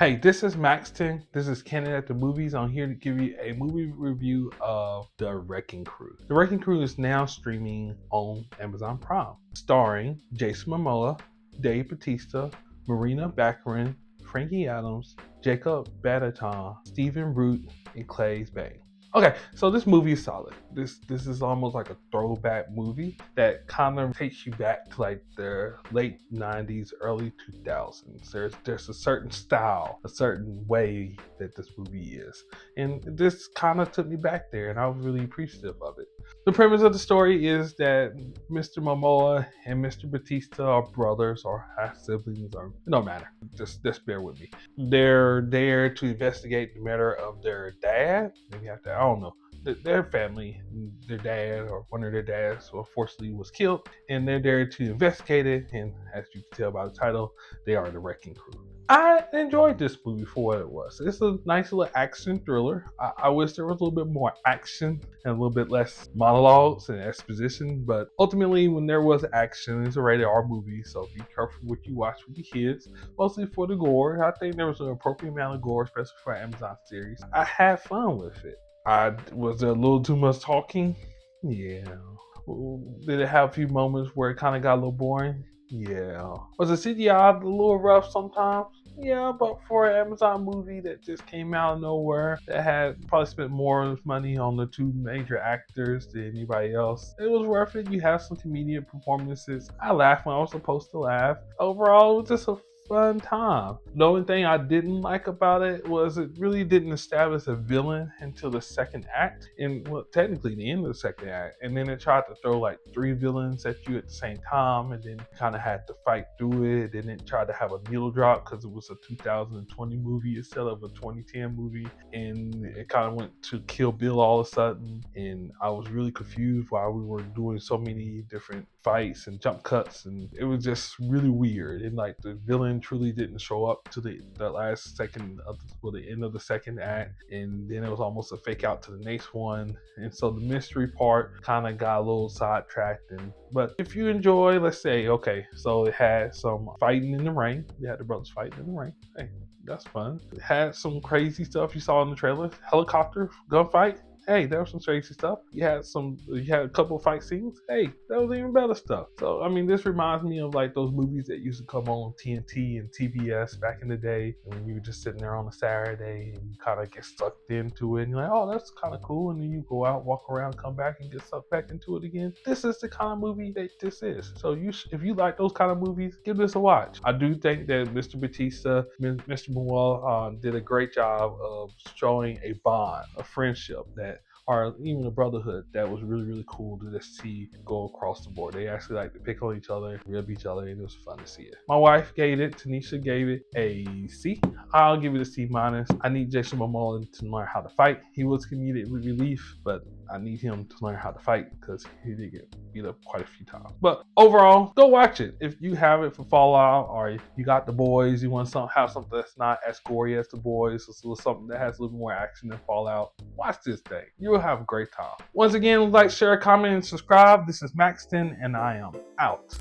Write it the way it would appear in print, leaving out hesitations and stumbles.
Hey, this is Maxtan. This is Candid at the Movies. I'm here to give you a movie review of The Wrecking Crew. The Wrecking Crew is now streaming on Amazon Prime, starring Jason Momoa, Dave Bautista, Marina Baccarin, Frankie Adams, Jacob Batalon, Stephen Root, and Claes Bang. Okay, so this movie is solid. This is almost like a throwback movie that kind of takes you back to like the late 90s, early 2000s. There's a certain style, a certain way that this movie is. And this kind of took me back there and I was really appreciative of it. The premise of the story is that Mr. Momoa and Mr. Batista are brothers or half siblings, or it don't matter. Just bear with me. They're there to investigate the murder of their dad. Maybe after, I don't know, their family, their dad or one of their dads, unfortunately was killed, and they're there to investigate it. And as you can tell by the title, they are the Wrecking Crew. I enjoyed this movie for what it was. It's a nice little action thriller. I wish there was a little bit more action and a little bit less monologues and exposition, but ultimately when there was action, it's a rated R movie, so be careful what you watch with your kids, mostly for the gore. I think there was an appropriate amount of gore, especially for an Amazon series. I had fun with it. Was there a little too much talking? Yeah. Did it have a few moments where it kind of got a little boring? Yeah. Was the CGI a little rough sometimes? Yeah, but for an Amazon movie that just came out of nowhere, that had probably spent more money on the two major actors than anybody else, it was worth it. You have some comedic performances. I laughed when I was supposed to laugh. Overall, it was just a fun time. The only thing I didn't like about it was it really didn't establish a villain until the second act, and well, technically the end of the second act. And then it tried to throw like three villains at you at the same time, and then kind of had to fight through it. And it tried to have a needle drop because it was a 2020 movie instead of a 2010 movie, and it kind of went to Kill Bill all of a sudden. And I was really confused why we were doing so many different fights and jump cuts, and it was just really weird. And like the villain truly didn't show up to the last second of the end of the second act, and then it was almost a fake out to the next one, and so the mystery part kind of got a little sidetracked. But if you enjoy, let's say, okay, so it had some fighting in the rain. You had the brothers fighting in the rain. Hey, that's fun. It had some crazy stuff you saw in the trailer. Helicopter gunfight. Hey, there was some crazy stuff. You had a couple of fight scenes. Hey, that was even better stuff. So, I mean, this reminds me of like those movies that used to come on TNT and TBS back in the day, when you were just sitting there on a Saturday and you kind of get sucked into it and you're like, oh, that's kind of cool. And then you go out, walk around, come back and get sucked back into it again. This is the kind of movie that this is. So if you like those kind of movies, give this a watch. I do think that Mr. Bautista, Mr. Momoa did a great job of showing a bond, a friendship that, or even a brotherhood, that was really, really cool to just see go across the board. They actually like to pick on each other, rib each other, and it was fun to see it. My wife gave it, Tanisha gave it a C. I'll give it a C minus. I need Jason Momoa to learn how to fight. He was comedic relief, but I need him to learn how to fight because he did get beat up quite a few times. But overall, go watch it. If you have it for Fallout, or if you got The Boys, you want to have something that's not as gory as The Boys, or something that has a little more action than Fallout, watch this thing. You will have a great time. Once again, like, share, comment, and subscribe. This is Maxton, and I am out.